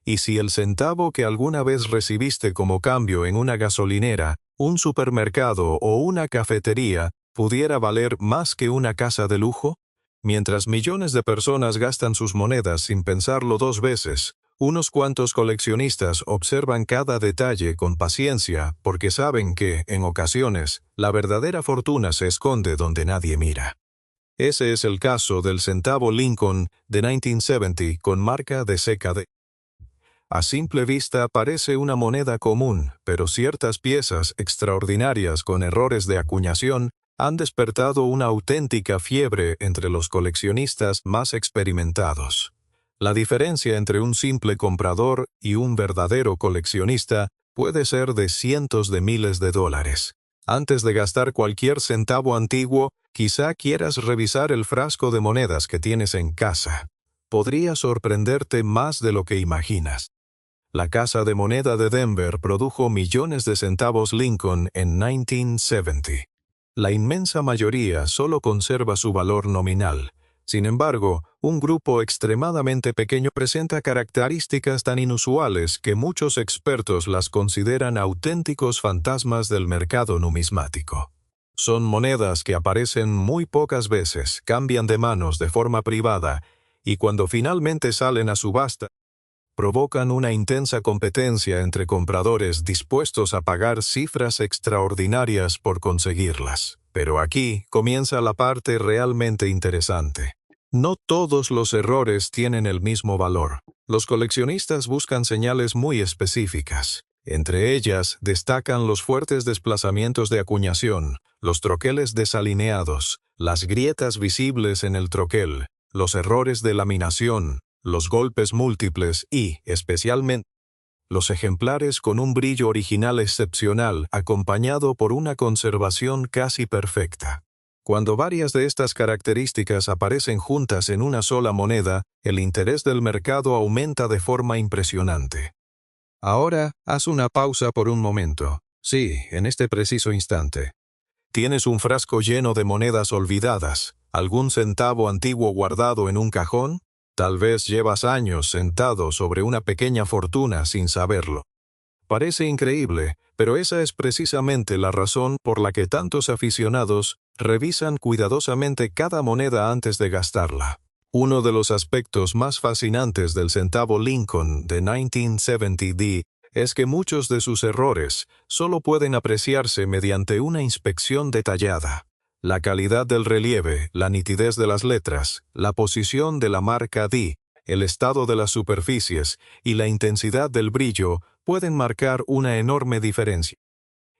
Y si el centavo que alguna vez recibiste como cambio en una gasolinera, un supermercado o una cafetería pudiera valer más que una casa de lujo, mientras millones de personas gastan sus monedas sin pensarlo dos veces, unos cuantos coleccionistas observan cada detalle con paciencia porque saben que, en ocasiones, la verdadera fortuna se esconde donde nadie mira. Ese es el caso del centavo Lincoln de 1970 con marca de CKD. A simple vista parece una moneda común, pero ciertas piezas extraordinarias con errores de acuñación han despertado una auténtica fiebre entre los coleccionistas más experimentados. La diferencia entre un simple comprador y un verdadero coleccionista puede ser de cientos de miles de dólares. Antes de gastar cualquier centavo antiguo, quizá quieras revisar el frasco de monedas que tienes en casa. Podría sorprenderte más de lo que imaginas. La Casa de Moneda de Denver produjo millones de centavos Lincoln en 1970. La inmensa mayoría solo conserva su valor nominal. Sin embargo, un grupo extremadamente pequeño presenta características tan inusuales que muchos expertos las consideran auténticos fantasmas del mercado numismático. Son monedas que aparecen muy pocas veces, cambian de manos de forma privada, y cuando finalmente salen a subasta, provocan una intensa competencia entre compradores dispuestos a pagar cifras extraordinarias por conseguirlas. Pero aquí comienza la parte realmente interesante. No todos los errores tienen el mismo valor. Los coleccionistas buscan señales muy específicas. Entre ellas destacan los fuertes desplazamientos de acuñación, los troqueles desalineados, las grietas visibles en el troquel, los errores de laminación, los golpes múltiples y, especialmente, los ejemplares con un brillo original excepcional acompañado por una conservación casi perfecta. Cuando varias de estas características aparecen juntas en una sola moneda, el interés del mercado aumenta de forma impresionante. Ahora, haz una pausa por un momento. Sí, en este preciso instante. ¿Tienes un frasco lleno de monedas olvidadas? ¿Algún centavo antiguo guardado en un cajón? Tal vez llevas años sentado sobre una pequeña fortuna sin saberlo. Parece increíble, pero esa es precisamente la razón por la que tantos aficionados revisan cuidadosamente cada moneda antes de gastarla. Uno de los aspectos más fascinantes del centavo Lincoln de 1970 es que muchos de sus errores solo pueden apreciarse mediante una inspección detallada. La calidad del relieve, la nitidez de las letras, la posición de la marca D, el estado de las superficies y la intensidad del brillo pueden marcar una enorme diferencia.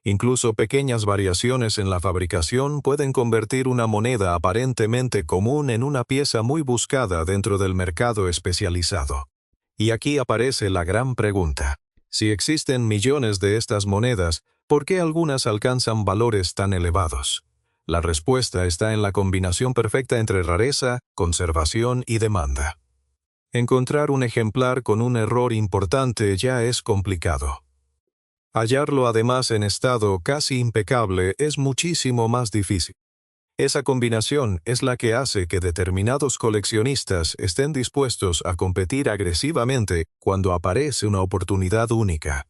Incluso pequeñas variaciones en la fabricación pueden convertir una moneda aparentemente común en una pieza muy buscada dentro del mercado especializado. Y aquí aparece la gran pregunta. Si existen millones de estas monedas, ¿por qué algunas alcanzan valores tan elevados? La respuesta está en la combinación perfecta entre rareza, conservación y demanda. Encontrar un ejemplar con un error importante ya es complicado. Hallarlo además en estado casi impecable es muchísimo más difícil. Esa combinación es la que hace que determinados coleccionistas estén dispuestos a competir agresivamente cuando aparece una oportunidad única.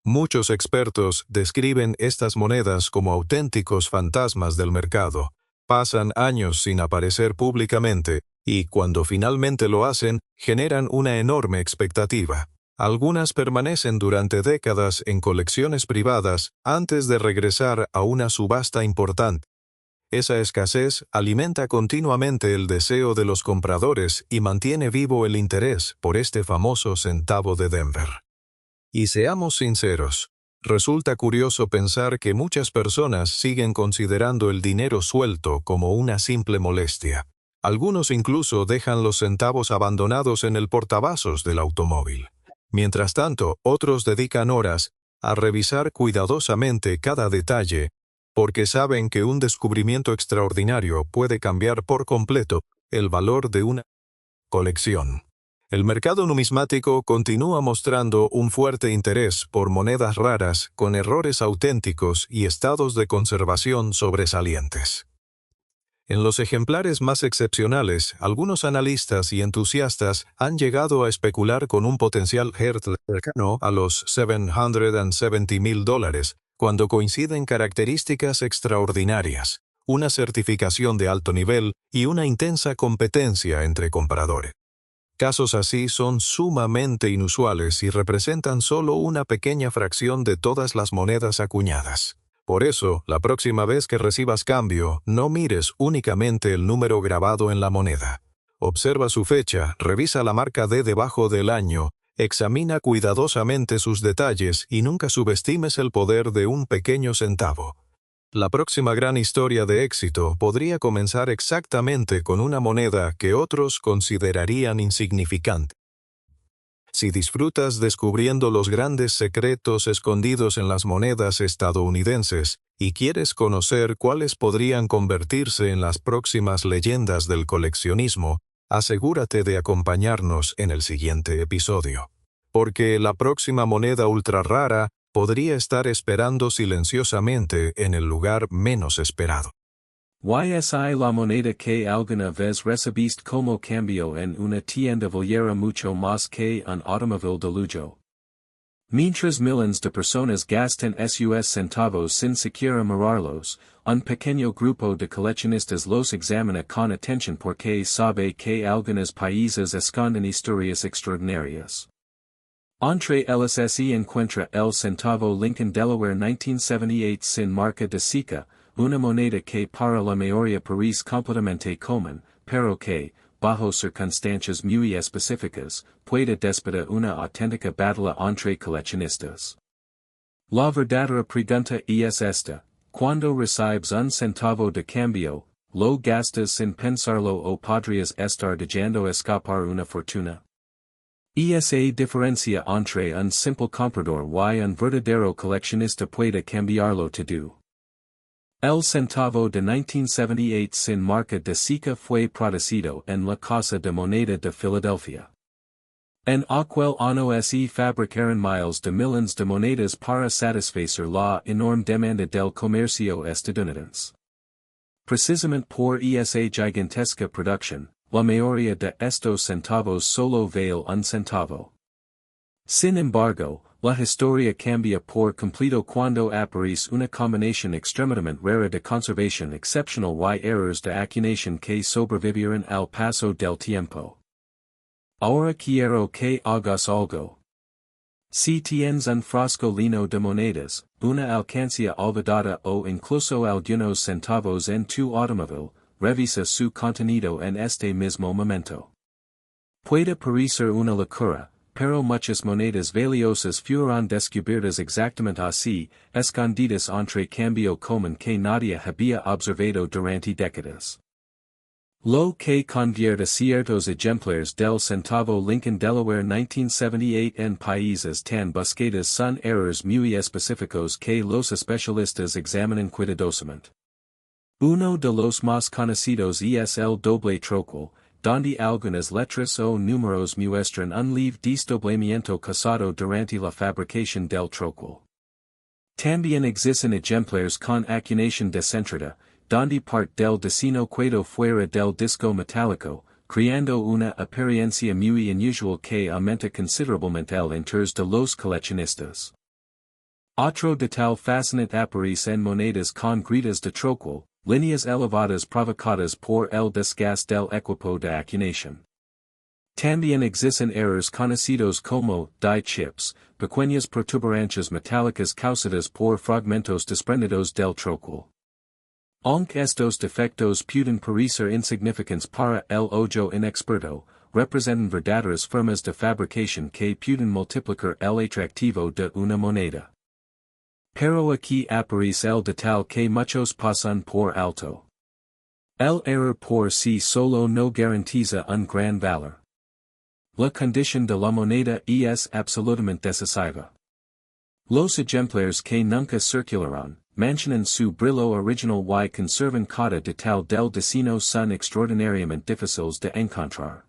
Muchos expertos describen estas monedas como auténticos fantasmas del mercado. Pasan años sin aparecer públicamente y, cuando finalmente lo hacen, generan una enorme expectativa. Algunas permanecen durante décadas en colecciones privadas antes de regresar a una subasta importante. Esa escasez alimenta continuamente el deseo de los compradores y mantiene vivo el interés por este famoso centavo de Denver. Y seamos sinceros, resulta curioso pensar que muchas personas siguen considerando el dinero suelto como una simple molestia. Algunos incluso dejan los centavos abandonados en el portavasos del automóvil. Mientras tanto, otros dedican horas a revisar cuidadosamente cada detalle, porque saben que un descubrimiento extraordinario puede cambiar por completo el valor de una colección. El mercado numismático continúa mostrando un fuerte interés por monedas raras con errores auténticos y estados de conservación sobresalientes. En los ejemplares más excepcionales, algunos analistas y entusiastas han llegado a especular con un potencial Hertz cercano a los $770,000, cuando coinciden características extraordinarias, una certificación de alto nivel y una intensa competencia entre compradores. Casos así son sumamente inusuales y representan solo una pequeña fracción de todas las monedas acuñadas. Por eso, la próxima vez que recibas cambio, no mires únicamente el número grabado en la moneda. Observa su fecha, revisa la marca D debajo del año, examina cuidadosamente sus detalles y nunca subestimes el poder de un pequeño centavo. La próxima gran historia de éxito podría comenzar exactamente con una moneda que otros considerarían insignificante. Si disfrutas descubriendo los grandes secretos escondidos en las monedas estadounidenses y quieres conocer cuáles podrían convertirse en las próximas leyendas del coleccionismo, asegúrate de acompañarnos en el siguiente episodio. Porque la próxima moneda ultra rara podría estar esperando silenciosamente en el lugar menos esperado. YSI la moneda que alguna vez recibiste como cambio en una tienda valiera mucho más que un automóvil de lujo. Mientras millones de personas gastan sus centavos sin siquiera mirarlos, un pequeño grupo de coleccionistas los examina con atención porque sabe que algunos países esconden historias extraordinarias. Entre ellas se encuentra el centavo Lincoln Delaware 1978 sin marca de SICA, una moneda que para la mayoría parece completamente común, pero que, bajo circunstancias muy específicas, puede despertar una auténtica batalla entre coleccionistas. La verdadera pregunta es esta: cuando recibes un centavo de cambio, ¿lo gastas sin pensarlo o podrías estar dejando escapar una fortuna? Esa diferencia entre un simple comprador y un verdadero coleccionista puede cambiarlo todo. El centavo de 1978 sin marca de SICA fue producido en la Casa de Moneda de Filadelfia. En aquel año se fabricaron miles de millones de monedas para satisfacer la enorme demanda del comercio estadounidense. Precisamente por esa gigantesca producción, la mayoría de estos centavos solo vale un centavo. Sin embargo, la historia cambia por completo cuando aparece una combinación extremadamente rara de conservación excepcional y errores de acuñación que sobrevivieron al paso del tiempo. Ahora quiero que hagas algo. Si tienes un frasco lleno de monedas, una alcancía olvidada o incluso algunos centavos en tu automóvil, revisa su contenido en este mismo momento. Puede parecer una locura, pero muchas monedas valiosas fueron descubiertas exactamente así, escondidas entre cambio común que nadie había observado durante décadas. Lo que convierte ciertos ejemplares del centavo Lincoln Delaware 1978 en países tan buscados son errores muy específicos que los especialistas examinan cuidadosamente. Uno de los más conocidos es el doble troquel, donde algunas letras o números muestran un leve desdoblamiento causado durante la fabricación del troquel. También existen ejemplares con acuñación descentrada, donde parte del diseño quedó fuera del disco metálico, creando una apariencia muy inusual que aumenta considerablemente el interés de los coleccionistas. Otro detalle fascinante aparece en monedas con gritas de troquel, líneas elevadas provocadas por el desgaste del equipo de acuñación. También existen errores conocidos como die chips, pequeñas protuberancias metálicas causadas por fragmentos desprendidos del troquel. Aunque estos defectos pueden parecer insignificantes para el ojo inexperto, representan verdaderas formas de fabricación que pueden multiplicar el atractivo de una moneda. Pero aquí aparece el detalle que muchos pasan por alto. El error por sí solo no garantiza un gran valor. La condición de la moneda es absolutamente decisiva. Los ejemplares que nunca circularon, mantienen su brillo original y conservan cada detalle del diseño son extraordinariamente difíciles de encontrar.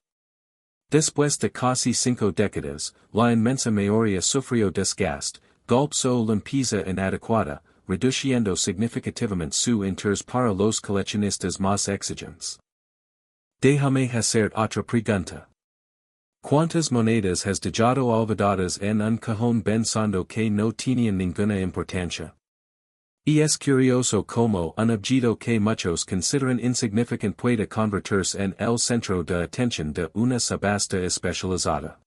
Después de casi 5 décadas, la inmensa mayoría sufrió desgaste, golpes o limpieza inadecuada, reduciendo significativamente su interés para los coleccionistas más exigentes. Déjame hacer otra pregunta. ¿Cuántas monedas has dejado olvidadas en un cajón pensando que no tenían ninguna importancia? Y es curioso como un objeto que muchos consideran insignificante puede convertirse en el centro de atención de una subasta especializada.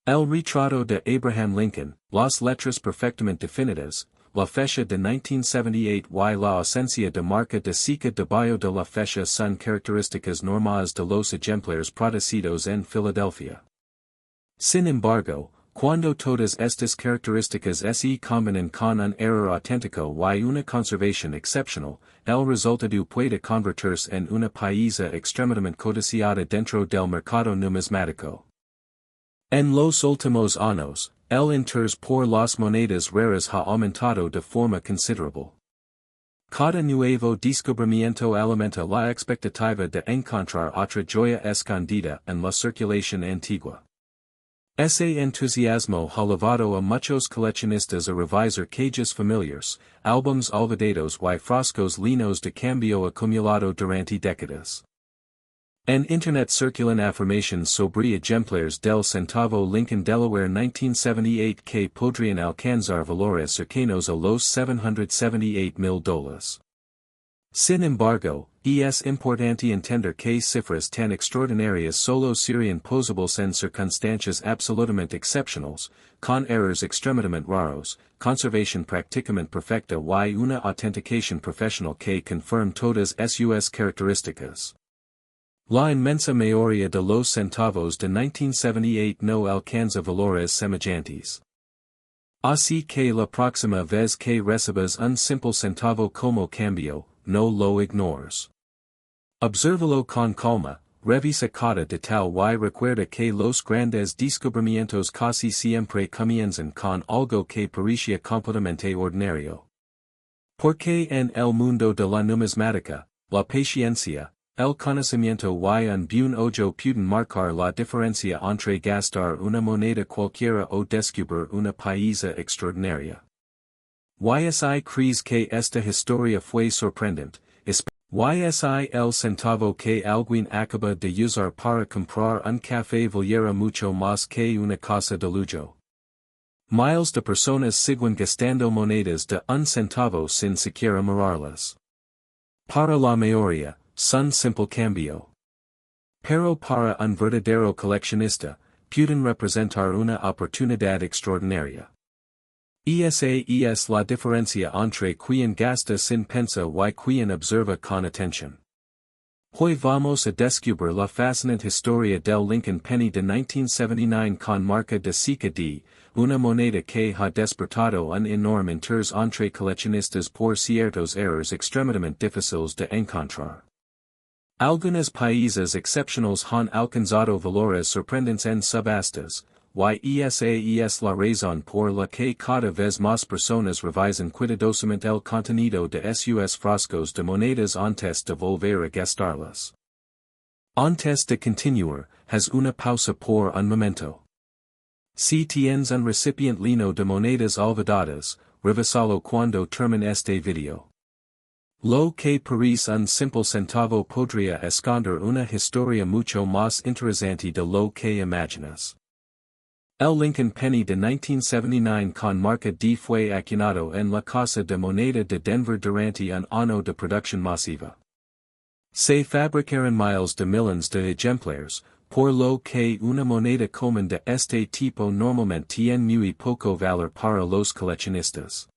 El retrato de Abraham Lincoln, las letras perfectamente definidas, la fecha de 1978 y la ausencia de marca de seca debajo de la fecha son características normales de los ejemplares producidos en Filadelfia. Sin embargo, cuando todas estas características se combinan con un error auténtico y una conservación excepcional, el resultado puede convertirse en una pieza extremadamente codiciada dentro del mercado numismático. En los últimos años, el interés por las monedas raras ha aumentado de forma considerable. Cada nuevo descubrimiento alimenta la expectativa de encontrar otra joya escondida en la circulación antigua. Ese entusiasmo ha llevado a muchos coleccionistas a revisar cajas familiares, álbumes olvidados y frascos llenos de cambio acumulado durante décadas. En Internet circulan afirmaciones sobre ejemplares del centavo Lincoln Delaware 1978 que podrían alcanzar valores cercanos a los $778,000. Sin embargo, es importante entender que cifras tan extraordinarias solo serían posibles en circunstancias absolutamente excepcionales, con errores extremadamente raros, conservación prácticamente perfecta y una autenticación profesional que confirme todas sus características. La inmensa mayoría de los centavos de 1978 no alcanza valores semejantes. Así que la próxima vez que recibas un simple centavo como cambio, no lo ignores. Obsérvalo con calma, revisa cada detalle y recuerda que los grandes descubrimientos casi siempre comienzan con algo que parecía completamente ordinario. Porque en el mundo de la numismática, la paciencia, el conocimiento y un buen ojo pueden marcar la diferencia entre gastar una moneda cualquiera o descubrir una pieza extraordinaria. YSI crees que esta historia fue sorprendente, YSI el centavo que alguien acaba de usar para comprar un café valiera mucho más que una casa de lujo. Miles de personas siguen gastando monedas de un centavo sin siquiera mirarlas. Para la mayoría, son simple cambio. Pero para un verdadero coleccionista, pueden representar una oportunidad extraordinaria. Esa es la diferencia entre quien gasta sin pensar y quien observa con atención. Hoy vamos a descubrir la fascinante historia del Lincoln Penny de 1979 con marca de seca de, una moneda que ha despertado un enorme interés entre coleccionistas por ciertos errores extremadamente difíciles de encontrar. Algunas piezas excepcionales han alcanzado valores sorprendentes en subastas, y esa es la razón por la que cada vez más personas revisan cuidadosamente el contenido de sus frascos de monedas antes de volver a gastarlas. Antes de continuar, haz una pausa por un momento. Si tienes un recipiente lleno de monedas olvidadas, revisalo cuando termine este video. Lo que parece un simple centavo podría esconder una historia mucho más interesante de lo que imaginas. El Lincoln Penny de 1979 con marca D fue acuñado en la Casa de Moneda de Denver durante un año de producción masiva. Se fabricaron miles de millones de ejemplares, por lo que una moneda común de este tipo normalmente tiene muy poco valor para los coleccionistas.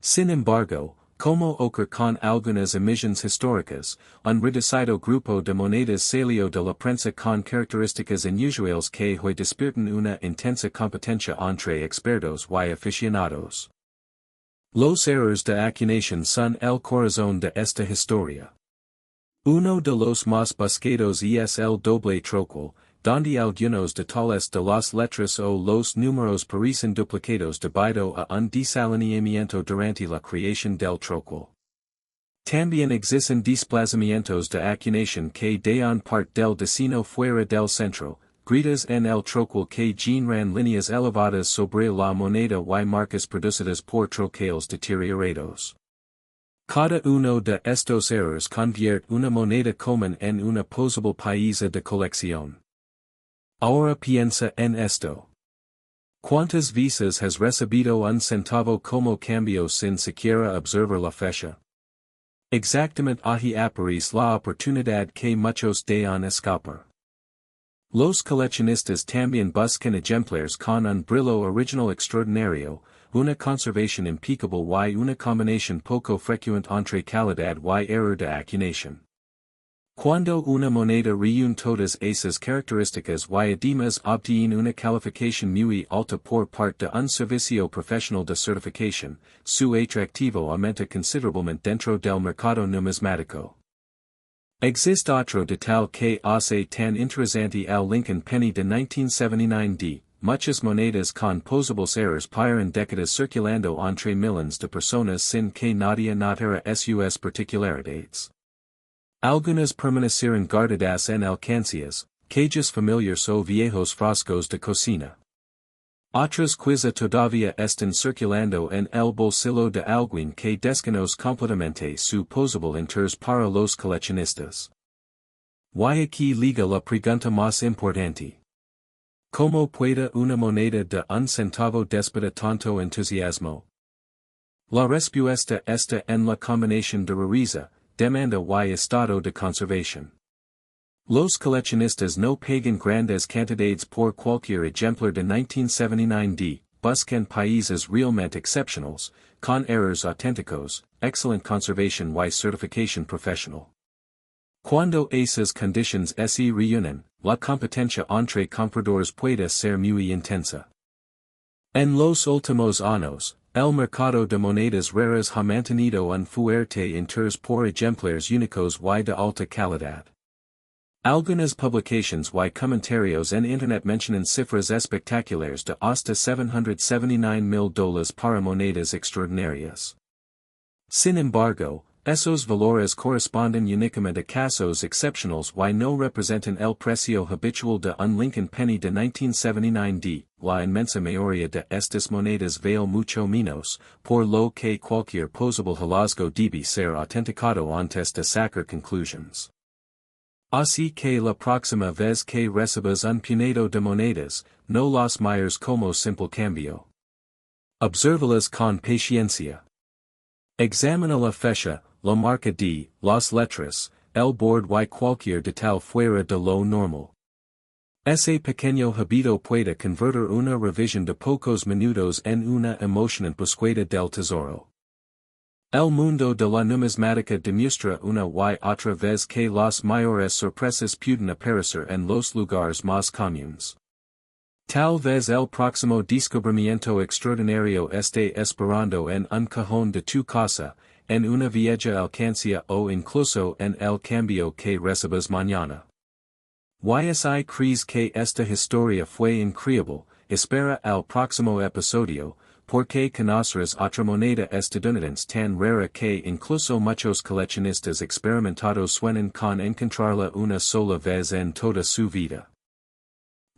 Sin embargo, como ocurre con algunas emisiones históricas, un reducido grupo de monedas salió de la prensa con características inusuales que hoy despiertan una intensa competencia entre expertos y aficionados. Los errores de acuñación son el corazón de esta historia. Uno de los más buscados es el doble troquel, donde algunos detalles de las letras o los números parecen duplicados debido a un desalineamiento durante la creación del troquel. También existen desplazamientos de acuñación que dan parte del diseño fuera del centro, gritas en el troquel que generan líneas elevadas sobre la moneda y marcas producidas por troqueles deteriorados. Cada uno de estos errores convierte una moneda común en una posible pieza de colección. Ahora piensa en esto. ¿Cuántas veces has recibido un centavo como cambio sin siquiera observar la fecha? Exactamente ahí aparece la oportunidad que muchos dejan escapar. Los coleccionistas también buscan ejemplares con un brillo original extraordinario, una conservación impecable y una combinación poco frecuente entre calidad y error de acuñación. Cuando una moneda reúne todas esas características y además obtiene una calificación muy alta por parte de un servicio profesional de certificación, su atractivo aumenta considerablemente dentro del mercado numismático. Existe otro detalle que hace tan interesante al Lincoln Penny de 1979 muchas monedas con posibles errores paran décadas circulando entre millones de personas sin que nadie notara sus particularidades. Algunas permanecieron guardadas en alcancías, cajas familiares o viejos frascos de cocina. Otras quizá todavía están circulando en el bolsillo de alguien que desconoce completamente su posible interés para los coleccionistas. Y aquí liga la pregunta más importante. ¿Cómo puede una moneda de un centavo despertar tanto entusiasmo? La respuesta está en la combinación de rareza, demanda y estado de conservación. Los coleccionistas no pagan grandes cantidades por cualquier ejemplar de 1979 buscan piezas realmente excepcionales, con errores auténticos, excelente conservación y certificación profesional. Cuando esas condiciones se reúnen, la competencia entre compradores puede ser muy intensa. En los últimos años, el mercado de monedas raras ha mantenido un fuerte interés por ejemplares únicos y de alta calidad. Algunas publicaciones y comentarios en Internet mencionan cifras espectaculares de hasta $779,000 para monedas extraordinarias. Sin embargo, esos valores corresponden únicamente a casos excepcionales y no representan el precio habitual de un Lincoln Penny de 1979. La inmensa mayoría de estas monedas vale mucho menos, por lo que cualquier posible hallazgo debe ser autenticado antes de sacar conclusions. Así que la próxima vez que recibas un puñado de monedas, no las mires como simple cambio. Obsérvalas con paciencia. Examina la fecha, la marca de, las letras, el borde y cualquier detalle fuera de lo normal. Ese pequeño habito puede convertir una revisión de pocos minutos en una emocionante búsqueda del tesoro. El mundo de la numismática demuestra una y otra vez que las mayores sorpresas pueden aparecer en los lugares más comunes. Tal vez el próximo descubrimiento extraordinario esté esperando en un cajón de tu casa, en una vieja alcancía o incluso en el cambio que recibas mañana. Si crees que esta historia fue increíble, espera el próximo episodio, porque conocerás otra moneda estadounidense tan rara que incluso muchos coleccionistas experimentados sueñan con encontrarla una sola vez en toda su vida.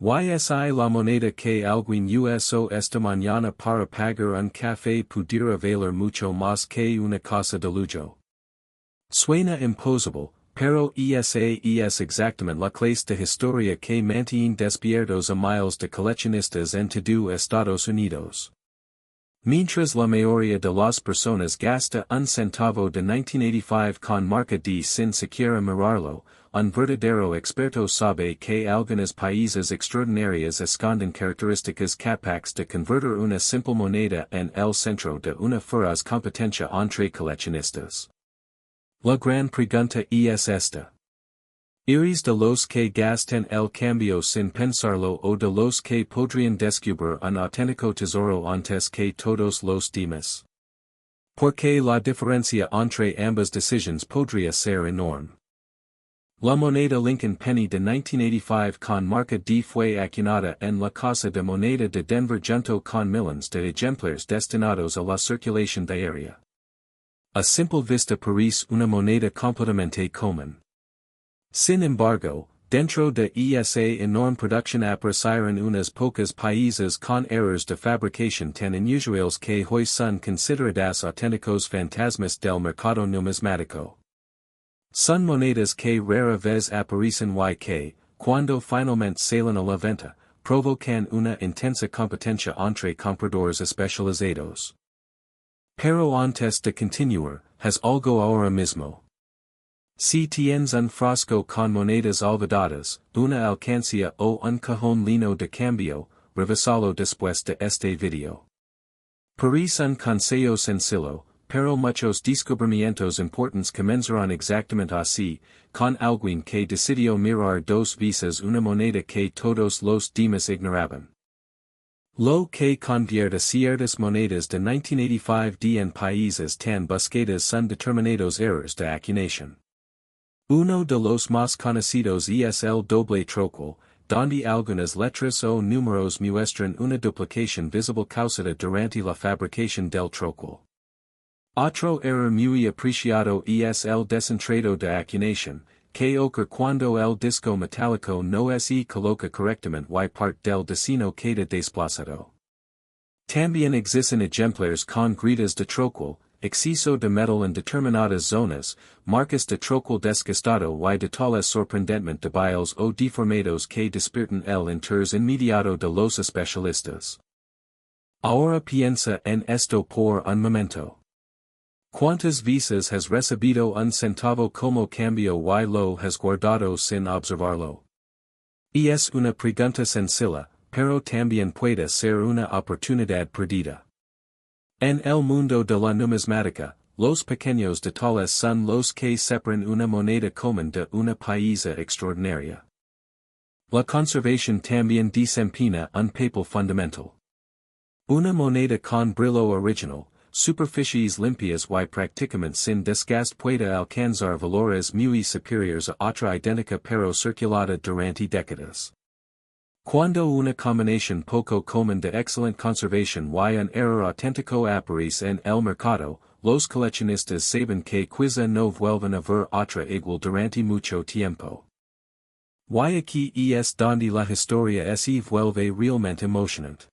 Si la moneda que alguien usó esta mañana para pagar un café pudiera valer mucho más que una casa de lujo. Suena imposible, pero esa es exactamente la clase de historia que mantiene despiertos a miles de coleccionistas en todo Estados Unidos. Mientras la mayoría de las personas gasta un centavo de 1985 con marca D sin siquiera mirarlo, un verdadero experto sabe que algunas piezas extraordinarias esconden características capaces de convertir una simple moneda en el centro de una feroz competencia entre coleccionistas. La gran pregunta es esta. ¿Eres de los que gastan el cambio sin pensarlo o de los que podrían descubrir un auténtico tesoro antes que todos los demás? Porque la diferencia entre ambas decisiones podría ser enorme. La moneda Lincoln Penny de 1985 con marca D fue acuñada en la Casa de Moneda de Denver junto con millones de ejemplares destinados a la circulación diaria. A simple vista parece una moneda completamente común. Sin embargo, Dentro de esa enorme production aparecieron unas pocas países con errors de fabricación tan inusuales que hoy son consideradas auténticos fantasmas del mercado numismático. Son monedas que rara vez aparecen y que, cuando finalmente salen a la venta, provocan una intensa competencia entre compradores especializados. Pero antes de continuar, haz algo ahora mismo. Si tienes un frasco con monedas olvidadas, una alcancía o un cajón lleno de cambio, revisalo después de este video. Parece un consejo sencillo, pero muchos descubrimientos importantes comenzaron exactamente así, con alguien que decidió mirar dos veces una moneda que todos los demás ignoraban. Lo que convierte ciertas monedas de 1985 en países tan buscadas son determinados errors de acuñación. Uno de los más conocidos es el doble trocal, donde algunas letras o números muestran una duplicación visible causada durante la fabricación del trocal. Otro error muy apreciado es el desentrado de acuñación, que ocurre cuando el disco metálico no se coloca correctamente y parte del diseño queda desplazado. También existen ejemplares con grietas de trocal, exceso de metal en determinadas zonas, marcas de trocal desgastado y detalles sorprendentemente débiles o deformados que despiertan el interés inmediato de los especialistas. Ahora piensa en esto por un momento. ¿Cuántas veces has recibido un centavo como cambio y lo has guardado sin observarlo? Y es una pregunta sencilla, pero también puede ser una oportunidad perdida. En el mundo de la numismática, los pequeños detalles son los que separan una moneda común de una pieza extraordinaria. La conservación también desempeña un papel fundamental. Una moneda con brillo original, superficies limpias y prácticamente sin desgaste puede alcanzar valores muy superiores a otra idéntica pero circulada durante décadas. Cuando una combinación poco común de excelente conservación y un error auténtico aparece en el mercado, los coleccionistas saben que quizá no vuelvan a ver otra igual durante mucho tiempo. Y aquí es donde la historia se vuelve realmente emocionante.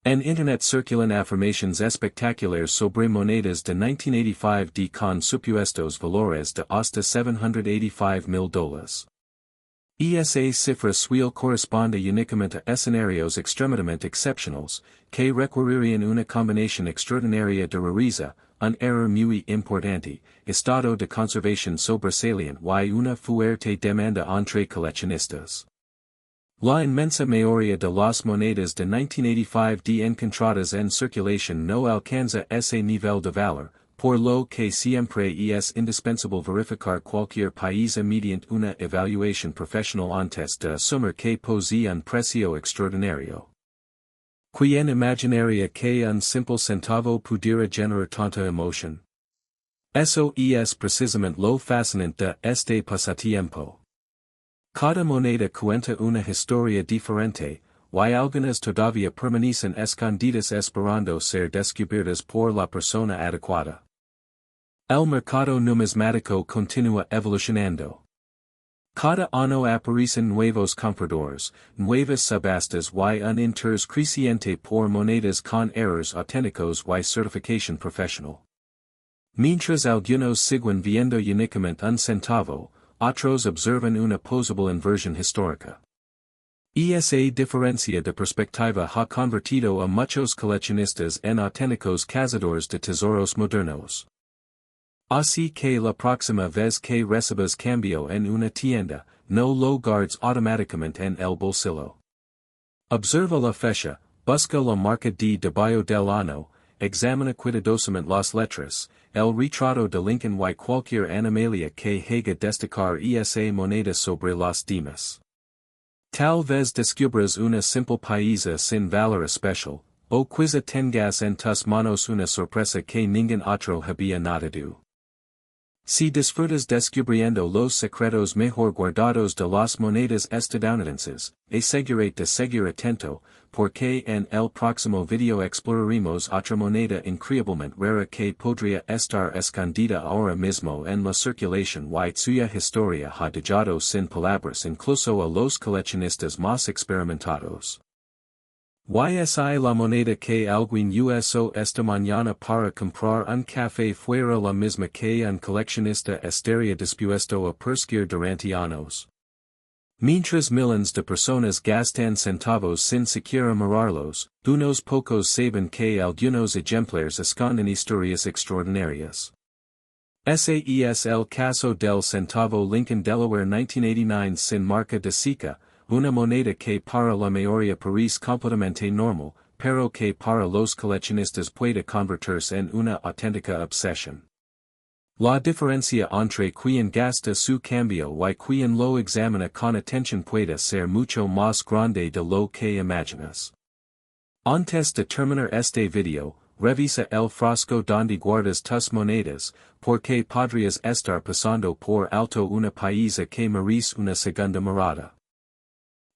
En Internet circulan afirmaciones espectaculares sobre monedas de 1985 de con supuestos valores de hasta $785,000. Esa cifra suele corresponde únicamente a escenarios extremadamente excepcionales, que requerirían una combinación extraordinaria de rareza, un error muy importante, estado de conservación sobresaliente y una fuerte demanda entre coleccionistas. La inmensa mayoría de las monedas de 1985 de encontradas en circulación no alcanza ese nivel de valor, por lo que siempre es indispensable verificar cualquier país mediante una evaluación profesional antes de asumir que posee un precio extraordinario. ¿Quién imaginaría que un simple centavo pudiera generar tanta emoción? Eso es precisamente lo fascinante de este pasatiempo. Cada moneda cuenta una historia diferente, y algunas todavía permanecen escondidas esperando ser descubiertas por la persona adecuada. El mercado numismático continúa evolucionando. Cada año aparecen nuevos compradores, nuevas subastas y un interés creciente por monedas con errores auténticos y certificación profesional. Mientras algunos siguen viendo únicamente un centavo, otros observan una posible inversión histórica. Esa diferencia de perspectiva ha convertido a muchos coleccionistas en auténticos cazadores de tesoros modernos. Así que la próxima vez que recibas cambio en una tienda, no lo guardes automáticamente en el bolsillo. Observa la fecha, busca la marca debajo del año, examina cuidadosamente las letras, el retrato de Lincoln y cualquier animalia que haga destacar esa moneda sobre las demás. Tal vez descubras una simple pieza sin valor especial, o quizá tengas en tus manos una sorpresa que ningún otro había notado. Si disfrutas descubriendo los secretos mejor guardados de las monedas estadounidenses, asegúrate de seguir atento, porque en el próximo video exploraremos otra moneda increíblemente rara que podría estar escondida ahora mismo en la circulación y cuya historia ha dejado sin palabras incluso a los coleccionistas más experimentados. YSI la moneda que alguien usó esta mañana para comprar un café fuera la misma que un coleccionista estaría dispuesto a perseguir durante años. Mientras millones de personas gastan centavos sin siquiera mirarlos, unos pocos saben que algunos ejemplares esconden historias extraordinarias. Ese es el caso del centavo Lincoln Delaware 1989 sin marca de SICA, una moneda que para la mayoría parece completamente normal, pero que para los coleccionistas puede convertirse en una auténtica obsesión. La diferencia entre quien gasta su cambio y quien lo examina con atención puede ser mucho más grande de lo que imaginas. Antes de terminar este video, revisa el frasco donde guardas tus monedas, porque podrías estar pasando por alto una pieza que merece una segunda mirada.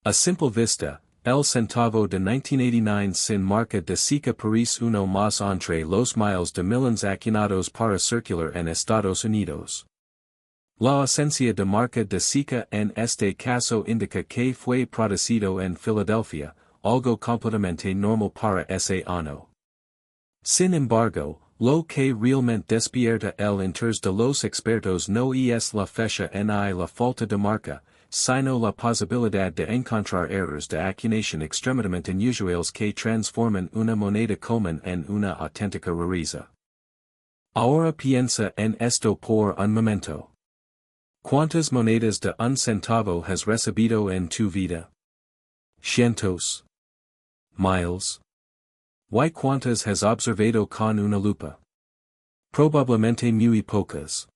A simple vista, el centavo de 1989 sin marca de SICA parece uno más entre los miles de millones acuñados para circular en Estados Unidos. La ausencia de marca de SICA en este caso indica que fue producido en Filadelfia, algo completamente normal para ese año. Sin embargo, lo que realmente despierta el interés de los expertos no es la fecha ni la falta de marca, sino la posibilidad de encontrar errores de acuñación extremadamente inusuales que transforman una moneda común en una auténtica rareza. Ahora piensa en esto por un momento. ¿Cuántas monedas de un centavo has recibido en tu vida? Cientos. Miles. ¿Y cuántas has observado con una lupa? Probablemente muy pocas.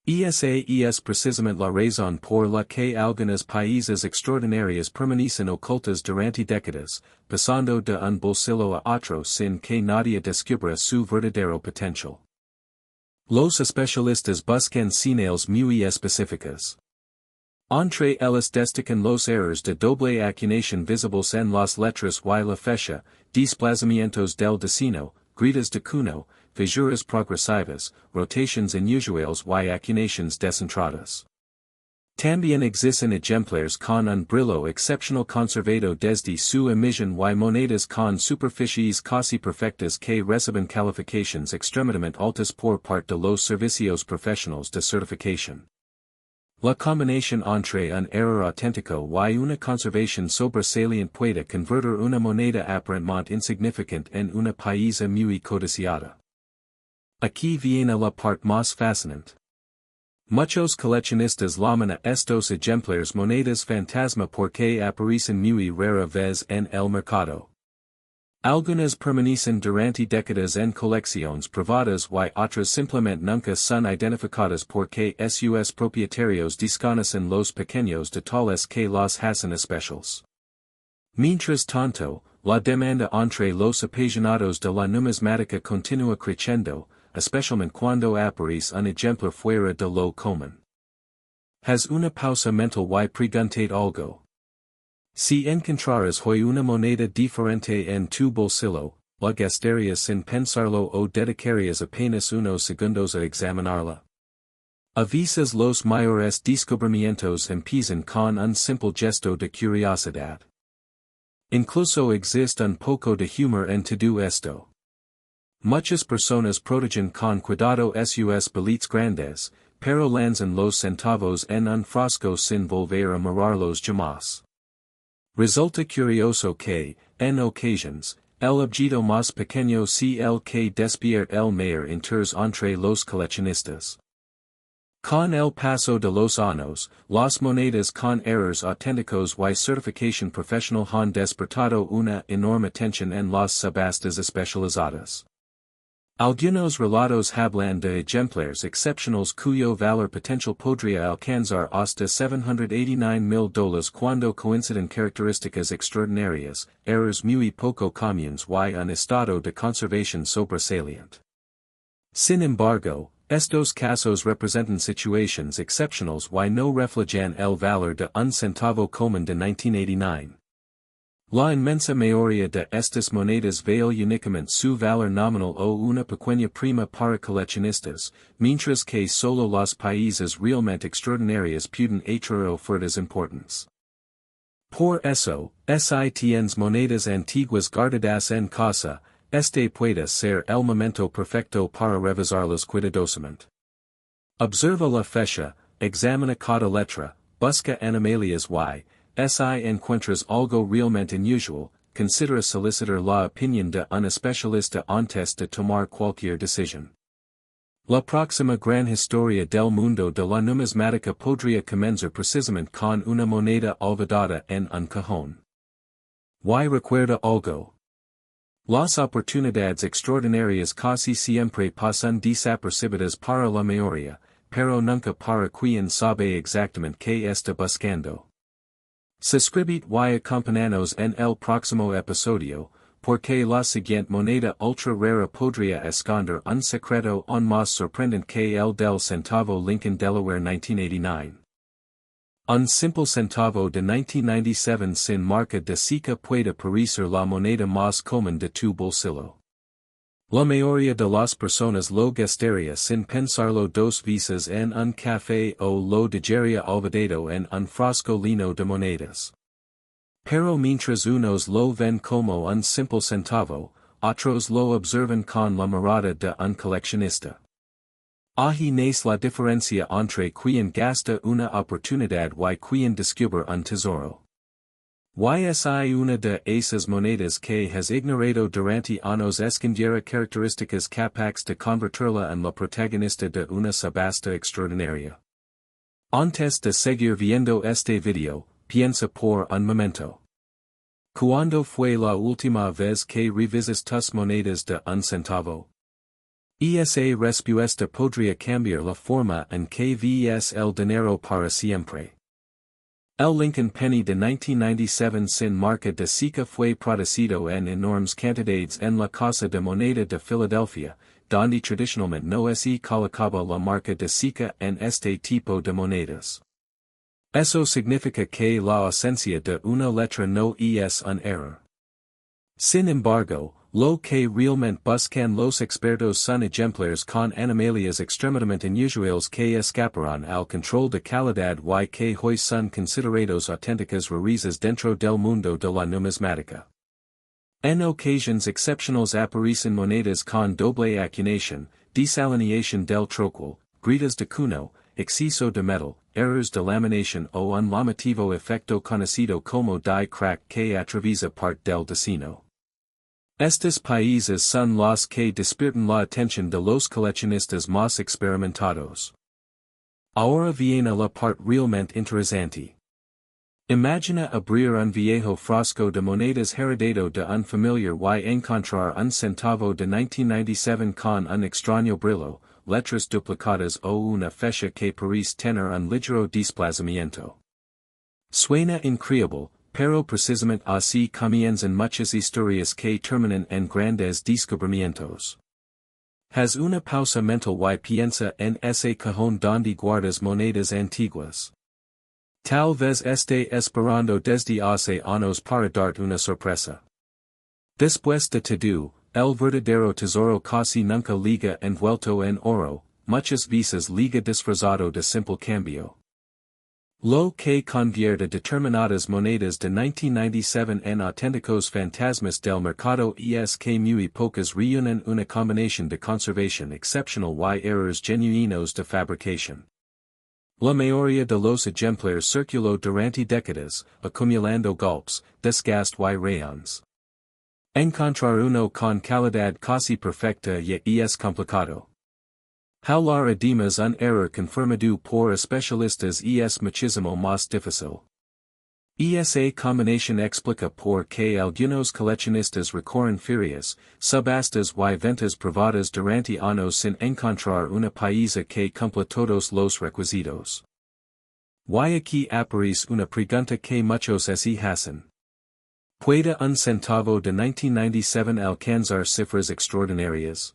Esa es precisamente la razón por la que algunas piezas extraordinarias permanecen ocultas durante décadas, pasando de un bolsillo a otro sin que nadie descubra su verdadero potencial. Los especialistas buscan señales muy específicas. Entre ellas destacan los errores de doble acuñación visibles en las letras y la fecha, desplazamientos del destino, gritas de cuno, fisuras progresivas, rotations inusuales y acuñaciones descentradas. También existen ejemplares con un brillo excepcional conservado desde su emisión y monedas con superficies casi perfectas que reciben calificaciones extremadamente altas por parte de los servicios profesionales de certificación. La combinación entre un error auténtico y una conservación sobresaliente puede convertir una moneda aparentemente insignificante en una pieza muy codiciada. Aquí viene la parte más fascinante. Muchos coleccionistas llaman a estos ejemplares monedas fantasma porque aparecen muy rara vez en el mercado. Algunas permanecen durante décadas en colecciones privadas y otras simplemente nunca son identificadas porque sus propietarios desconocen los pequeños detalles que las hacen especiales. Mientras tanto, la demanda entre los apasionados de la numismática continúa creciendo, especialmente cuando aparece un ejemplar fuera de lo común. Haz una pausa mental y preguntate algo. Si encontraras hoy una moneda diferente en tu bolsillo, ¿la gastarías sin pensarlo o dedicarías apenas unos segundos a examinarla? A veces los mayores descubrimientos empiezan con un simple gesto de curiosidad. Incluso existe un poco de humor en todo esto. Muchas personas protegen con cuidado sus billetes grandes, pero lanzan los centavos en un frasco sin volver a mirarlos jamás. Resulta curioso que, en ocasiones, el objeto más pequeño sea el que despierta el mayor interés entre los coleccionistas. Con el paso de los años, las monedas con errores auténticos y certificación profesional han despertado una enorme atención en las subastas especializadas. Algunos relatos hablan de ejemplares excepcionales cuyo valor potencial podría alcanzar hasta $789,000 cuando coinciden características extraordinarias, errores muy poco comunes y un estado de conservación sobresaliente. Sin embargo, Estos casos representan situaciones excepcionales y no reflejan el valor de un centavo común de 1989. La inmensa mayoría de estas monedas vale únicamente su valor nominal o una pequeña prima para coleccionistas, mientras que solo los países realmente extraordinarios pueden atraer ofertas importantes. Por eso, si tienes monedas antiguas guardadas en casa, este puede ser el momento perfecto para revisarlas cuidadosamente. Observa la fecha, examina cada letra, busca anomalias y, si encuentras algo realmente inusual, considera solicitar la opinión de un especialista antes de tomar cualquier decisión. La próxima gran historia del mundo de la numismática podría comenzar precisamente con una moneda olvidada en un cajón. Y recuerda algo. Las oportunidades extraordinarias casi siempre pasan desapercibidas para la mayoría, pero nunca para quien sabe exactamente qué está buscando. Suscribid y acompañanos en el próximo episodio, porque la siguiente moneda ultra rara podría esconder un secreto aún más sorprendente que el del centavo Lincoln Delaware 1989. Un simple centavo de 1997 sin marca de seca puede parecer la moneda más común de tu bolsillo. La mayoría de las personas lo gastaría sin pensarlo dos veces en un café o lo dejaría olvidado en un frasco lleno de monedas. Pero mientras unos lo ven como un simple centavo, otros lo observan con la mirada de un coleccionista. Ahí nace la diferencia entre quien gasta una oportunidad y quien descubre un tesoro. Y una de esas monedas que has ignorado durante años escondiera características capaces de convertirla en la protagonista de una subasta extraordinaria. Antes de seguir viendo este video, piensa por un momento. ¿Cuándo fue la última vez que revisas tus monedas de un centavo? Esa respuesta podría cambiar la forma en que ves el dinero para siempre. El Lincoln Penny de 1997 sin marca de seca fue producido en enormes cantidades en la Casa de Moneda de Filadelfia, donde tradicionalmente no se colocaba la marca de seca en este tipo de monedas. Eso significa que la ausencia de una letra no es un error. Sin embargo, lo que realmente buscan los expertos son ejemplares con anomalias extremadamente inusuales que escaparán al control de calidad y que hoy son considerados auténticas rarezas dentro del mundo de la numismática. En ocasiones excepcionales aparecen monedas con doble acuñación, desalineación del troquel, grietas de cuno, exceso de metal, errors de laminación o un llamativo efecto conocido como die crack que atraviesa parte del diseño. Estos países son los que despiertan la atención de los coleccionistas más experimentados. Ahora viene la parte realmente interesante. Imagina abrir un viejo frasco de monedas heredado de un familiar y encontrar un centavo de 1997 con un extraño brillo, letras duplicadas o una fecha que parece tener un ligero desplazamiento. Suena increíble, pero precisamente así comienzan muchas historias que terminan en grandes descubrimientos. Haz una pausa mental y piensa en ese cajón donde guardas monedas antiguas. Tal vez esté esperando desde hace años para darte una sorpresa. Después de todo, el verdadero tesoro casi nunca liga envuelto en oro, muchas veces liga disfrazado de simple cambio. Lo que convierte determinadas monedas de 1997 en auténticos fantasmas del mercado es que muy pocas reúnen una combinación de conservación excepcional y errores genuinos de fabricación. La mayoría de los ejemplares circuló durante décadas, acumulando golpes, desgaste y rayones. Encontrar uno con calidad casi perfecta ya es complicado. Hablar además un error confirmado por especialistas es muchísimo más difícil. Esa combinación explica por qué algunos coleccionistas recorren ferias, subastas y ventas privadas durante años sin encontrar una pieza que cumpla todos los requisitos. Y aquí aparece una pregunta que muchos se hacen. ¿Puede un centavo de 1997 alcanzar cifras extraordinarias?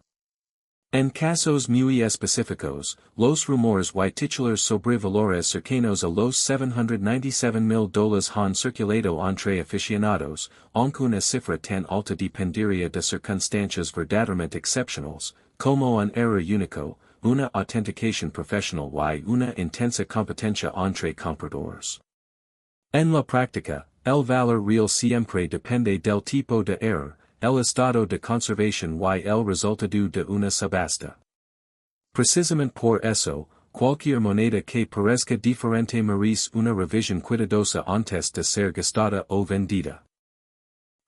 En casos muy específicos, los rumores y titulares sobre valores cercanos a los $797,000 han circulado entre aficionados, aunque una cifra tan alta dependería de circunstancias verdaderamente excepcionales, como un error único, una autenticación profesional y una intensa competencia entre compradores. En la práctica, el valor real siempre depende del tipo de error, el estado de conservación y el resultado de una subasta. Precisamente por eso, cualquier moneda que parezca diferente merece una revisión cuidadosa antes de ser gastada o vendida.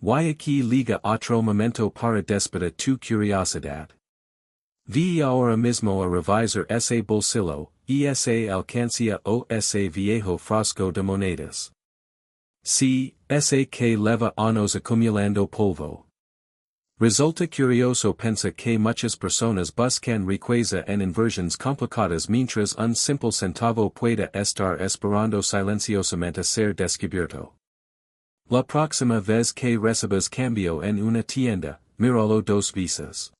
Y aquí liga otro momento para despertar tu curiosidad. Ve ahora mismo a revisar ese bolsillo, y esa alcancía o ese viejo frasco de monedas. Sí, ese que lleva años acumulando polvo. Resulta curioso pensar que muchas personas buscan riqueza en inversiones complicadas mientras un simple centavo pueda estar esperando silenciosamente ser descubierto. La próxima vez que recibas cambio en una tienda, míralo dos veces.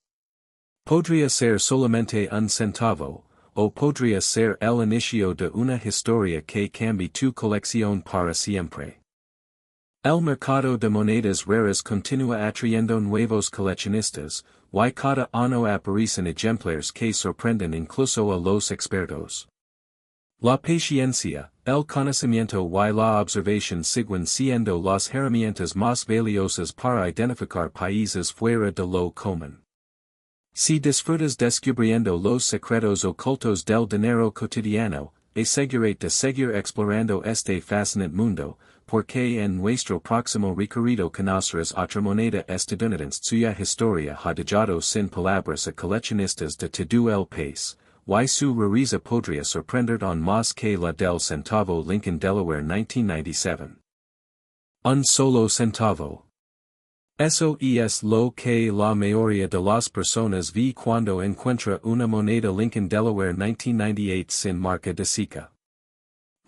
Podría ser solamente un centavo, o podría ser el inicio de una historia que cambie tu colección para siempre. El mercado de monedas raras continúa atrayendo nuevos coleccionistas, y cada año aparecen ejemplares que sorprenden incluso a los expertos. La paciencia, el conocimiento y la observación siguen siendo las herramientas más valiosas para identificar países fuera de lo común. Si disfrutas descubriendo los secretos ocultos del dinero cotidiano, asegúrate de seguir explorando este fascinante mundo, porque en nuestro próximo recorrido conocerás otra moneda estadounidense cuya historia ha dejado sin palabras a coleccionistas de todo el país, y su rareza podría sorprender aún más que la del centavo Lincoln Delaware 1997. Un solo centavo. Eso es lo que la mayoría de las personas ve cuando encuentra una moneda Lincoln Delaware 1998 sin marca de seca.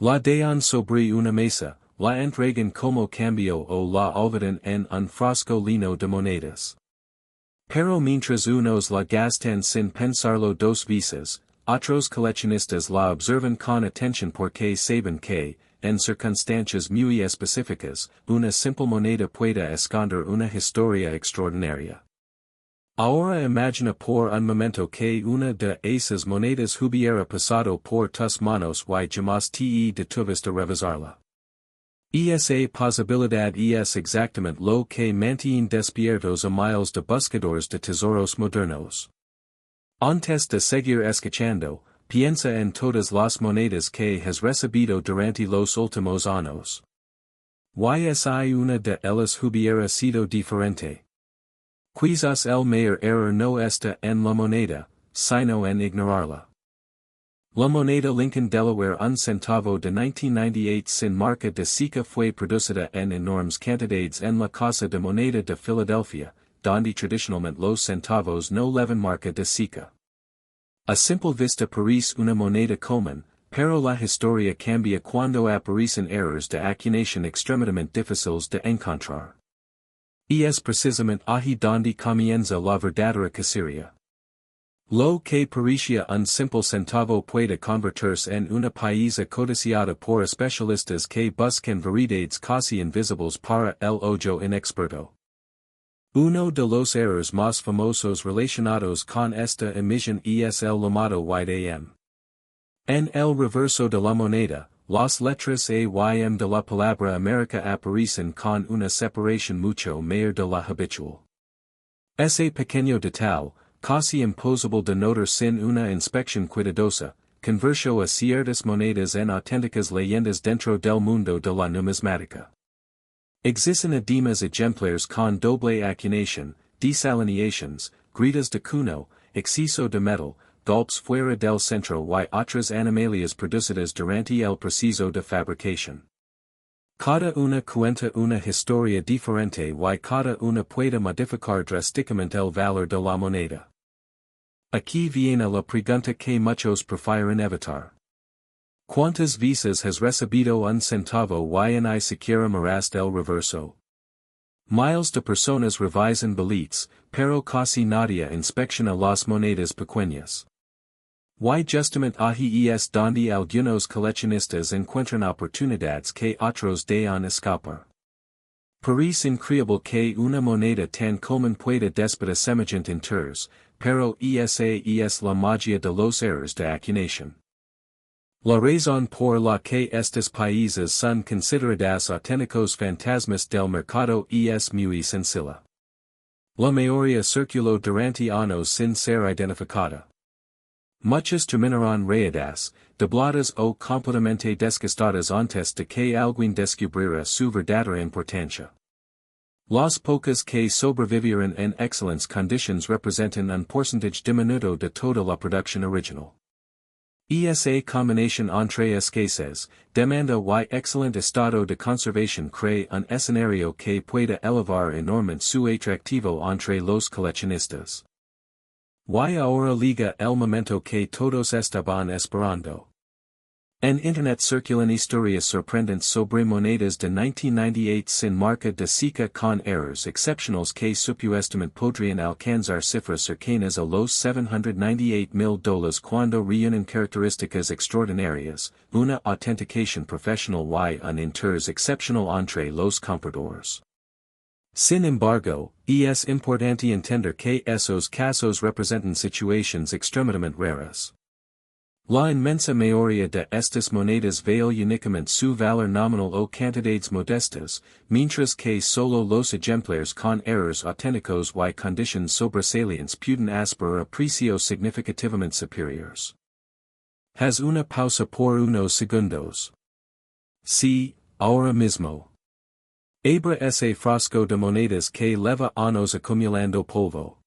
La dejan sobre una mesa, la entregan como cambio o la olvidan en un frasco lleno de monedas. Pero mientras unos la gastan sin pensarlo dos veces, otros coleccionistas la observan con atención porque saben que, en circunstancias muy específicas, una simple moneda puede esconder una historia extraordinaria. Ahora imagina por un momento que una de esas monedas hubiera pasado por tus manos y jamás te detuviste a revisarla. Esa posibilidad es exactamente lo que mantiene despiertos a miles de buscadores de tesoros modernos. Antes de seguir escuchando, piensa en todas las monedas que has recibido durante los últimos años. Si una de ellas hubiera sido diferente. Quizás el mayor error no está en la moneda, sino en ignorarla. La moneda Lincoln Delaware un centavo de 1998 sin marca de seca fue producida en enormes cantidades en la Casa de Moneda de Filadelfia, donde tradicionalmente los centavos no llevan marca de seca. A simple vista parece una moneda común, pero la historia cambia cuando aparecen errores de acuñación extremadamente difíciles de encontrar. Y es precisamente ahí donde comienza la verdadera cacería. Lo que parecía un simple centavo puede convertirse en una pieza codiciada por especialistas que buscan verdades casi invisibles para el ojo inexperto. Uno de los errores más famosos relacionados con esta emisión es el llamado YDM. En el reverso de la moneda, las letras A y M de la palabra América aparecen con una separación mucho mayor de la habitual. Ese pequeño detalle, casi imposible de notar sin una inspección cuidadosa, convirtió a ciertas monedas en auténticas leyendas dentro del mundo de la numismática. Existen además ejemplares con doble acuñación, desalineaciones, gritas de cuno, exceso de metal, golpes fuera del centro y otras anomalias producidas durante el proceso de fabricación. Cada una cuenta una historia diferente y cada una puede modificar drásticamente el valor de la moneda. Aquí viene la pregunta que muchos prefieren evitar. ¿Cuántas veces has recibido un centavo y ni siquiera miraste el reverso? Miles de personas revisan billetes, pero casi nadie inspecciona las monedas pequeñas. Y justamente ahí es donde algunos coleccionistas encuentran oportunidades que otros dejan escapar. Parece increíble que una moneda tan común pueda despedir semejante interés, pero esa es la magia de los errores de acuñación. La razón por la que estos países son considerados auténticos fantasmas del mercado es muy sencilla. La mayoría circuló durante años sin ser identificada. Muchas terminaron rayadas, dobladas o completamente desgastadas antes de que alguien descubriera su verdadera importancia. Las pocas que sobrevivieron en excelentes conditions representan un porcentaje diminuto de toda la producción original. Esa combinación entre escasez, demanda y excelente estado de conservación crea un escenario que puede elevar enormemente su atractivo entre los coleccionistas. Y ahora llega el momento que todos estaban esperando. En Internet circulan historias sorprendentes sobre monedas de 1998 sin marca de seca con errores excepcionales que supuestamente podrían alcanzar cifras cercanas a los $798,000 cuando reúnen características extraordinarias, una autenticación profesional y un interés excepcional entre los compradores. Sin embargo, es importante entender que esos casos representan situaciones extremadamente raras. La inmensa mayoría de estas monedas vale únicamente su valor nominal o cantidades modestas, mientras que solo los ejemplares con errores auténticos y condiciones sobresalientes pueden aspirar a precios significativamente superiores. Haz una pausa por unos segundos. Sí, ahora mismo. Abra ese frasco de monedas que lleva años acumulando polvo.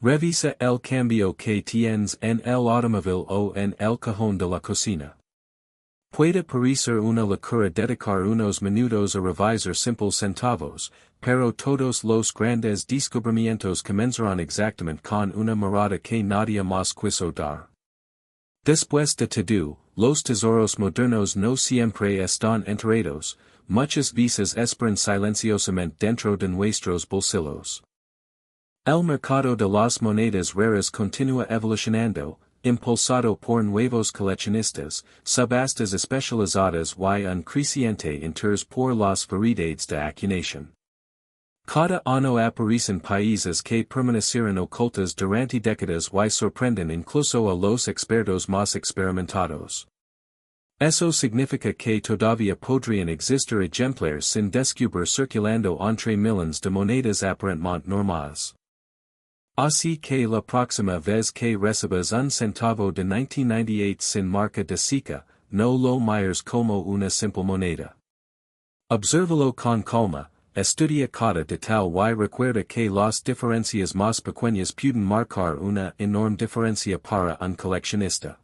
Revisa el cambio que tienes en el automóvil o en el cajón de la cocina. Puede parecer una locura dedicar unos minutos a revisar simples centavos, pero todos los grandes descubrimientos comenzarán exactamente con una mirada que nadie más quiso dar. Después de todo, los tesoros modernos no siempre están enterrados, muchas veces esperan silenciosamente dentro de nuestros bolsillos. El mercado de las monedas raras continúa evolucionando, impulsado por nuevos coleccionistas, subastas especializadas y un creciente interés por las variedades de acuñación. Cada año aparecen países que permanecieron ocultas durante décadas y sorprenden incluso a los expertos más experimentados. Eso significa que todavía podrían existir ejemplares sin descubrir circulando entre millones de monedas aparentemente normales. Así que la próxima vez que recibas un centavo de 1998 sin marca de seca, no lo mires como una simple moneda. Obsérvalo con calma, estudia cada detalle y recuerda que las diferencias más pequeñas pueden marcar una enorme diferencia para un coleccionista.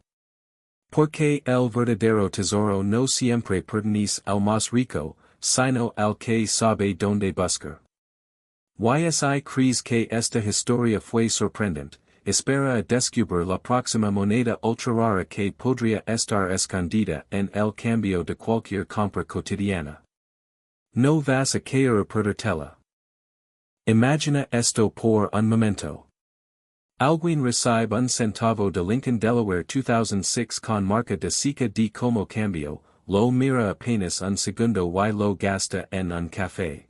Porque el verdadero tesoro no siempre pertenece al más rico, sino al que sabe dónde buscar. YSI crees que esta historia fue sorprendente, espera a descubrir la próxima moneda ultra rara que podría estar escondida en el cambio de cualquier compra cotidiana. No vas a caer a perdértela. Imagina esto por un momento. Alguien recibe un centavo de Lincoln Delaware 2006 con marca de seca de como cambio, lo mira apenas un segundo y lo gasta en un café.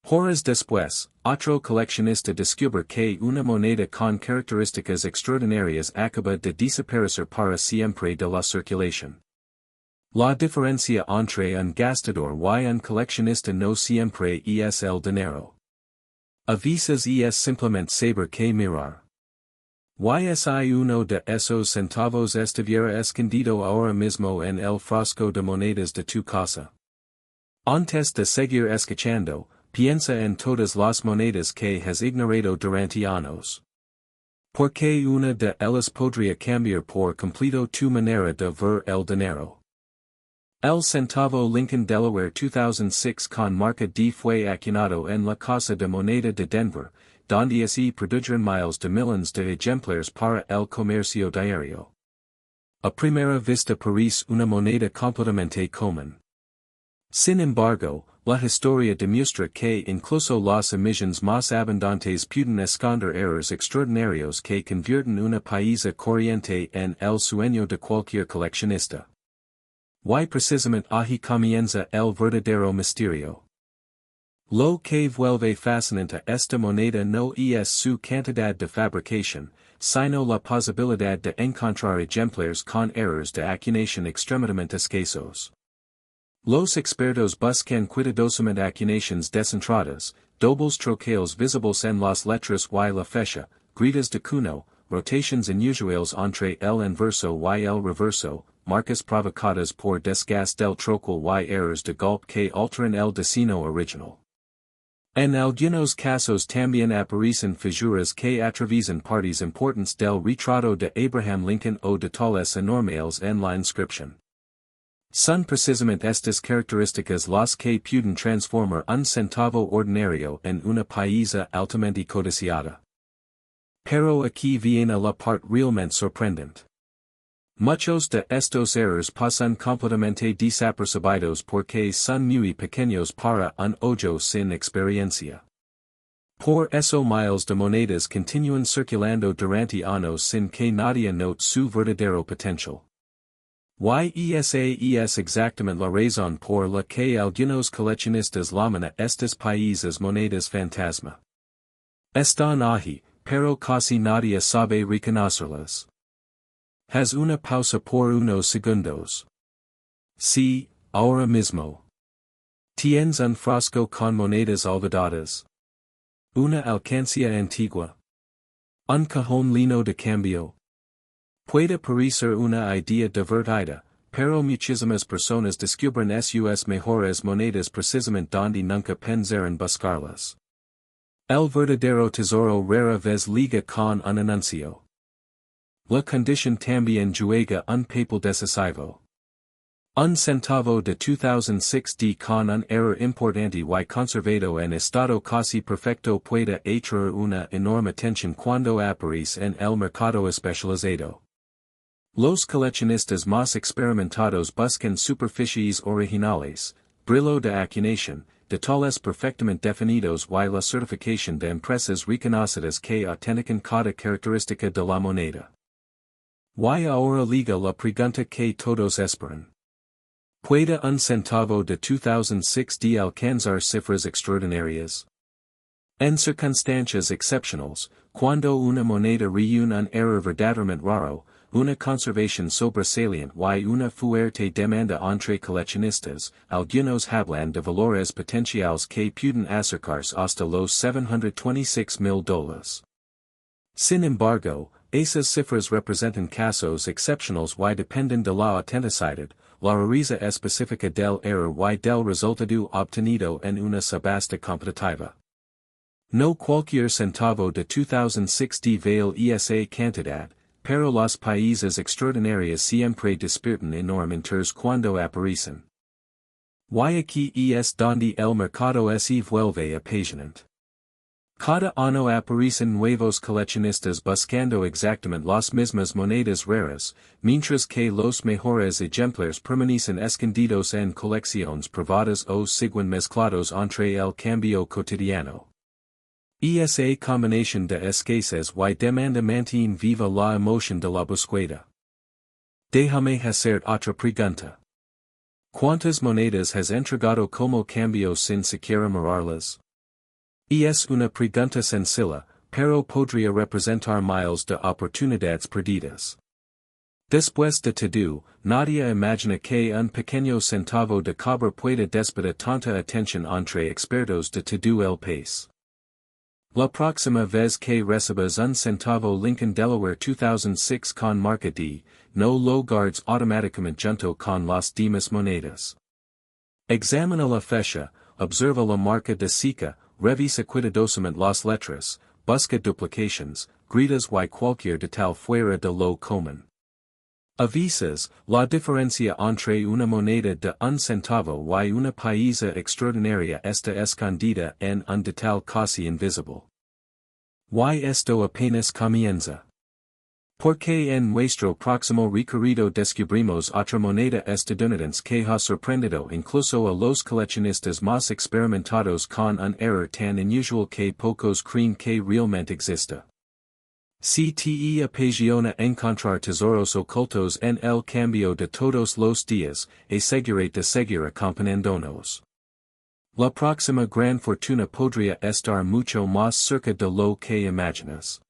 Horas después, otro coleccionista descubre que una moneda con características extraordinarias acaba de desaparecer para siempre de la circulación. La diferencia entre un gastador y un coleccionista no siempre es el dinero. A veces es simplemente saber qué mirar. Si uno de esos centavos estuviera escondido ahora mismo en el frasco de monedas de tu casa. Antes de seguir escuchando, piensa en todas las monedas que has ignorado durante años. Porque una de ellas podría cambiar por completo tu manera de ver el dinero. El centavo Lincoln Delaware 2006 con marca D fue acuñado en la Casa de Moneda de Denver, donde se produjeron miles de millones de ejemplares para el comercio diario. A primera vista parece una moneda completamente común. Sin embargo, La historia demuestra que incluso las emisiones más abundantes pueden esconder errores extraordinarios que convierten una pieza corriente en el sueño de cualquier coleccionista. Y precisamente ahí comienza el verdadero misterio. Lo que vuelve fascinante a esta moneda no es su cantidad de fabricación, sino la posibilidad de encontrar ejemplares con errores de acuñación extremadamente escasos. Los expertos buscan cuidadosamente acuñaciones descentradas, dobles troqueos visibles en las letras y la fecha, gritas de cuno, rotations inusuales entre el inverso y el reverso, marcas provocadas por desgaste del troquel y errors de golpe que alteran el diseño original. En algunos casos también aparecen figuras que atraviesan partes importantes del retrato de Abraham Lincoln o detalles enormes en la inscripción. Son precisamente estas características las que pueden transformar un centavo ordinario en una pieza altamente codiciada. Pero aquí viene la parte realmente sorprendente. Muchos de estos errores pasan completamente desapercibidos porque son muy pequeños para un ojo sin experiencia. Por eso miles de monedas continúan circulando durante años sin que nadie note su verdadero potencial. Esa es exactamente la razón por la que algunos coleccionistas llaman a estas piezas monedas fantasma. Están ahí, pero casi nadie sabe reconocerlas. Haz una pausa por unos segundos. Sí, ahora mismo. Tienes un frasco con monedas olvidadas. Una alcancía antigua. Un cajón lleno de cambio. Puede parecer una idea divertida, pero muchísimas personas descubren sus mejores monedas precisamente donde nunca pensaron buscarlas. El verdadero tesoro rara vez liga con un anuncio. La condición también juega un papel decisivo. Un centavo de 2006 d con un error importante y conservado en estado casi perfecto puede atraer una enorme atención cuando aparece en el mercado especializado. Los coleccionistas más experimentados buscan superficies originales, brillo de acuñación, detalles perfectamente definidos y la certificación de empresas reconocidas que autentican cada característica de la moneda. Y ahora liga la pregunta que todos esperan. ¿Puede un centavo de 2006 de alcanzar cifras extraordinarias? En circunstancias excepcionales, cuando una moneda reúne un error verdaderamente raro, una conservación sobresaliente y una fuerte demanda entre coleccionistas, algunos hablan de valores potenciales que pueden acercarse hasta los $726,000. Sin embargo, esas cifras representan casos excepcionales y dependen de la autenticidad, la rareza específica del error y del resultado obtenido en una subasta competitiva. No cualquier centavo de 2006 de vale esa cantidad, pero las piezas extraordinarias siempre despiertan enorme interés cuando aparecen. Y aquí es donde el mercado se vuelve apasionante. Cada año aparecen nuevos coleccionistas buscando exactamente las mismas monedas raras, mientras que los mejores ejemplares permanecen escondidos en colecciones privadas o siguen mezclados entre el cambio cotidiano. Esa combinación de escasez y demanda mantiene viva la emoción de la búsqueda. Déjame hacer otra pregunta. ¿Cuántas monedas has entregado como cambio sin siquiera mirarlas? Es una pregunta sencilla, pero podría representar miles de oportunidades perdidas. Después de todo, nadie imagina que un pequeño centavo de cobre pueda despertar tanta atención entre expertos de todo el país. La próxima vez que recibas un centavo Lincoln Delaware 2006 con marca D, no lo guardes automáticamente junto con las demás monedas. Examina la fecha, observa la marca de seca, revisa cuidadosamente las letras, busca duplicaciones, gritas y cualquier detalle fuera de lo común. A veces, la diferencia entre una moneda de un centavo y una pieza extraordinaria está escondida en un detalle casi invisible. Y esto apenas comienza. Porque en nuestro próximo recorrido descubrimos otra moneda estadounidense que ha sorprendido incluso a los coleccionistas más experimentados con un error tan inusual que pocos creen que realmente exista. Si te apasiona encontrar tesoros ocultos en el cambio de todos los días, asegúrate de seguir acompañándonos. La próxima gran fortuna podría estar mucho más cerca de lo que imaginas.